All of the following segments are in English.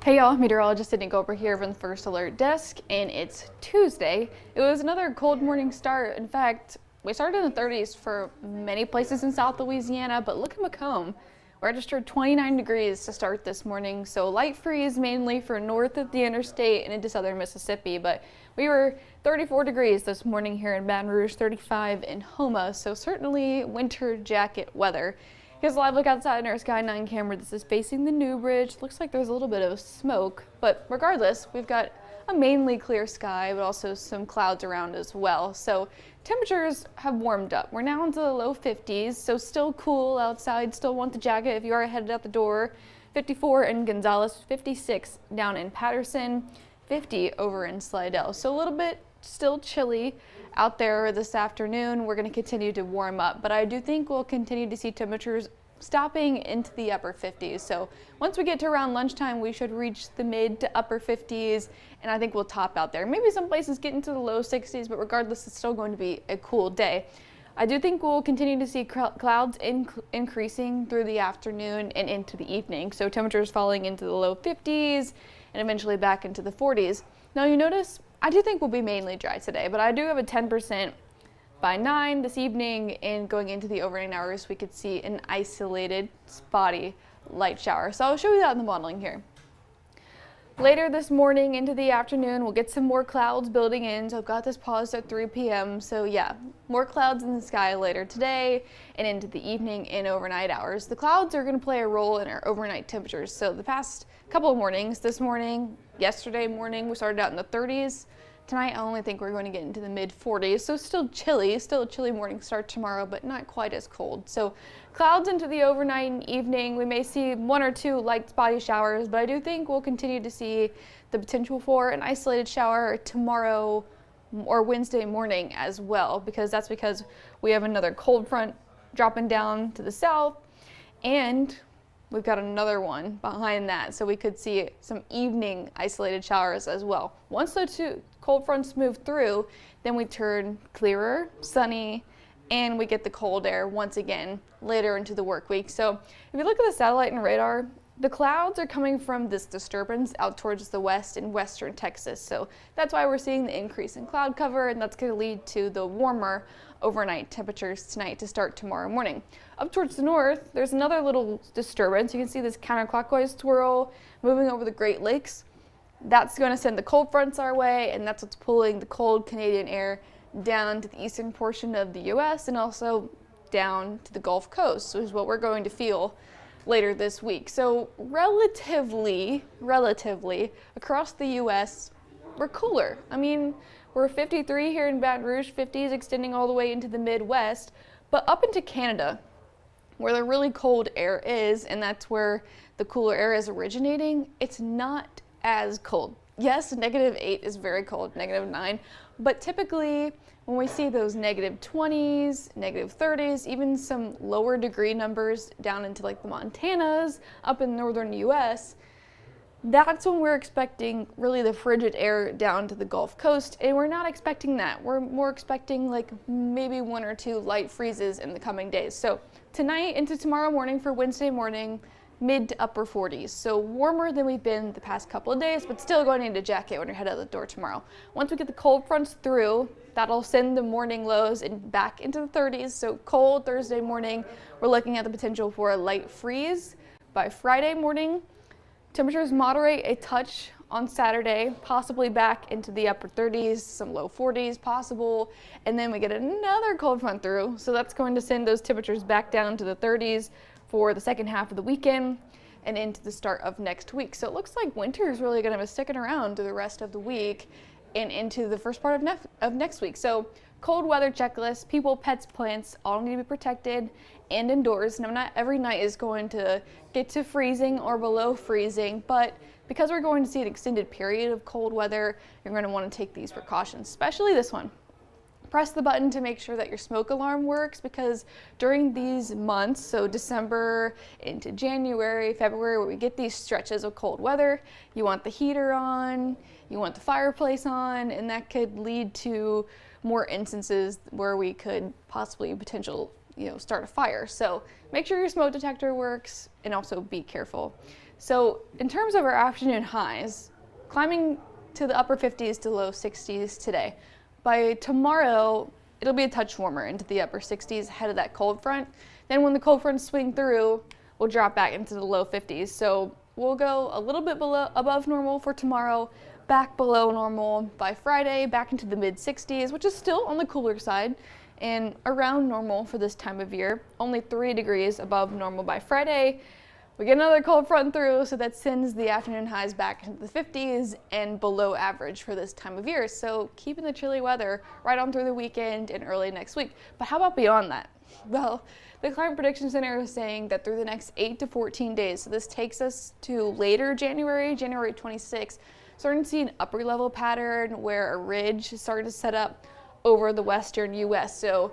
Hey y'all, meteorologist Sydney Gober here from the First Alert Desk, and it's Tuesday. It was another cold morning start. In fact, we started in the 30s for many places in South Louisiana, but look at Macomb. We registered 29 degrees to start this morning, so light freeze mainly for north of the interstate and into southern Mississippi, but we were 34 degrees this morning here in Baton Rouge, 35 in Houma, so certainly winter jacket weather. Here's a live look outside in our Sky 9 camera. This is facing the New Bridge. Looks like there's a little bit of smoke, but regardless, we've got a mainly clear sky, but also some clouds around as well. So temperatures have warmed up. We're now into the low 50s, so still cool outside. Still want the jacket if you are headed out the door. 54 in Gonzales, 56 down in Patterson, 50 over in Slidell. So a little bit still chilly out there this afternoon. We're going to continue to warm up, but I do think we'll continue to see temperatures stopping into the upper 50s. So once we get to around lunchtime, we should reach the mid to upper 50s, and I think we'll top out there. Maybe some places get into the low 60s, but regardless, it's still going to be a cool day. I do think we'll continue to see clouds increasing through the afternoon and into the evening. So temperatures falling into the low 50s and eventually back into the 40s. Now you notice I do think we'll be mainly dry today, but I do have a 10% by 9 this evening, and going into the overnight hours, we could see an isolated, spotty light shower. So I'll show you that in the modeling here. Later this morning into the afternoon, we'll get some more clouds building in. So I've got this paused at 3 p.m. So yeah, more clouds in the sky later today and into the evening and overnight hours. The clouds are going to play a role in our overnight temperatures. So the past couple of mornings, this morning, yesterday morning, we started out in the 30s. Tonight, I only think we're going to get into the mid 40s, so still a chilly morning start tomorrow, but not quite as cold. So clouds into the overnight and evening. We may see 1 or 2 light spotty showers, but I do think we'll continue to see the potential for an isolated shower tomorrow or Wednesday morning as well, because we have another cold front dropping down to the south, and we've got another one behind that, so we could see some evening isolated showers as well. Once those 2 cold fronts move through, then we turn clearer, sunny, and we get the cold air once again later into the work week. So if you look at the satellite and radar, the clouds are coming from this disturbance out towards the west in western Texas. So that's why we're seeing the increase in cloud cover, and that's going to lead to the warmer overnight temperatures tonight to start tomorrow morning. Up towards the north, there's another little disturbance. You can see this counterclockwise twirl moving over the Great Lakes. That's going to send the cold fronts our way, and that's what's pulling the cold Canadian air down to the eastern portion of the U.S. and also down to the Gulf Coast, which is what we're going to feel later this week. So relatively, across the U.S., we're cooler. I mean, we're 53 here in Baton Rouge, 50s extending all the way into the Midwest, but up into Canada, where the really cold air is, and that's where the cooler air is originating, it's not as cold. Yes, -8 is very cold, -9, but typically when we see those -20s, -30s, even some lower degree numbers down into like the Montanas up in northern US, that's when we're expecting really the frigid air down to the Gulf Coast, and we're not expecting that. We're more expecting like maybe 1 or 2 light freezes in the coming days. So tonight into tomorrow morning for Wednesday morning, mid to upper 40s. So warmer than we've been the past couple of days, but still going to need a jacket when you're headed out the door tomorrow. Once we get the cold fronts through, that'll send the morning lows and back into the 30s. So cold Thursday morning, we're looking at the potential for a light freeze. By Friday morning, temperatures moderate a touch on Saturday, possibly back into the upper 30s, some low 40s possible, and then we get another cold front through, so that's going to send those temperatures back down to the 30s for the second half of the weekend and into the start of next week. So it looks like winter is really going to be sticking around through the rest of the week and into the first part of next week. So cold weather checklist, people, pets, plants, all need to be protected and indoors. Now, not every night is going to get to freezing or below freezing, but because we're going to see an extended period of cold weather, you're going to want to take these precautions, especially this one. Press the button to make sure that your smoke alarm works, because during these months, so December into January, February, where we get these stretches of cold weather, you want the heater on, you want the fireplace on, and that could lead to more instances where we could possibly start a fire. So make sure your smoke detector works and also be careful. So in terms of our afternoon highs, climbing to the upper 50s to low 60s today. By tomorrow, it'll be a touch warmer into the upper 60s ahead of that cold front. Then when the cold fronts swing through, we'll drop back into the low 50s. So we'll go a little bit above normal for tomorrow, back below normal by Friday, back into the mid 60s, which is still on the cooler side, and around normal for this time of year. Only 3 degrees above normal by Friday. We get another cold front through, so that sends the afternoon highs back into the 50s and below average for this time of year. So keeping the chilly weather right on through the weekend and early next week. But how about beyond that? Well, the Climate Prediction Center is saying that through the next 8 to 14 days, so this takes us to later January 26th, starting to see an upper level pattern where a ridge is starting to set up over the western U.S. So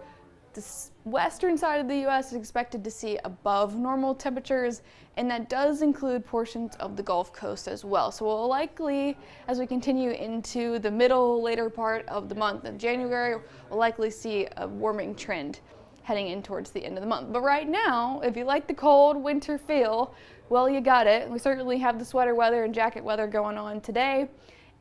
the western side of the U.S. is expected to see above normal temperatures, and that does include portions of the Gulf Coast as well. So we'll likely, as we continue into the later part of the month of January, we'll likely see a warming trend heading in towards the end of the month. But right now, if you like the cold winter feel, well, you got it. We certainly have the sweater weather and jacket weather going on today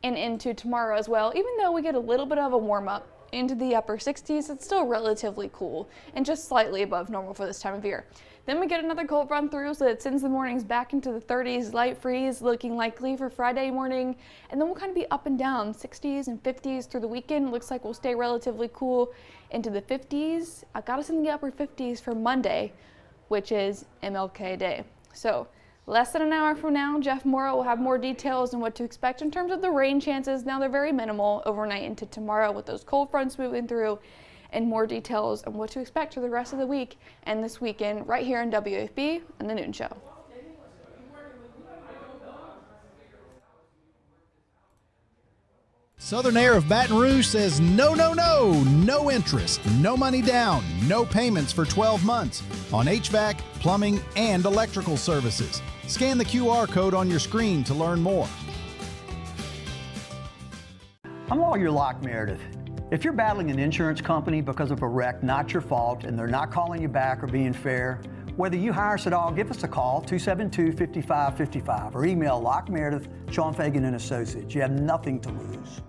and into tomorrow as well. Even though we get a little bit of a warm up into the upper 60s, it's still relatively cool and just slightly above normal for this time of year. Then we get another cold front through, so it sends the mornings back into the 30s, light freeze looking likely for Friday morning, and then we'll kind of be up and down 60s and 50s through the weekend. Looks like we'll stay relatively cool into the 50s. I got us in the upper 50s for Monday, which is MLK Day. So less than an hour from now, Jeff Morrow will have more details on what to expect in terms of the rain chances. Now they're very minimal overnight into tomorrow with those cold fronts moving through, and more details on what to expect for the rest of the week and this weekend right here on WFB and The Noon Show. Southern Air of Baton Rouge says no interest, no money down, no payments for 12 months on HVAC, plumbing, and electrical services. Scan the QR code on your screen to learn more. I'm Lawyer Locke Meredith. If you're battling an insurance company because of a wreck not your fault and they're not calling you back or being fair, whether you hire us at all, give us a call, 272-5555, or email Locke Meredith, Sean Fagan and Associates. You have nothing to lose.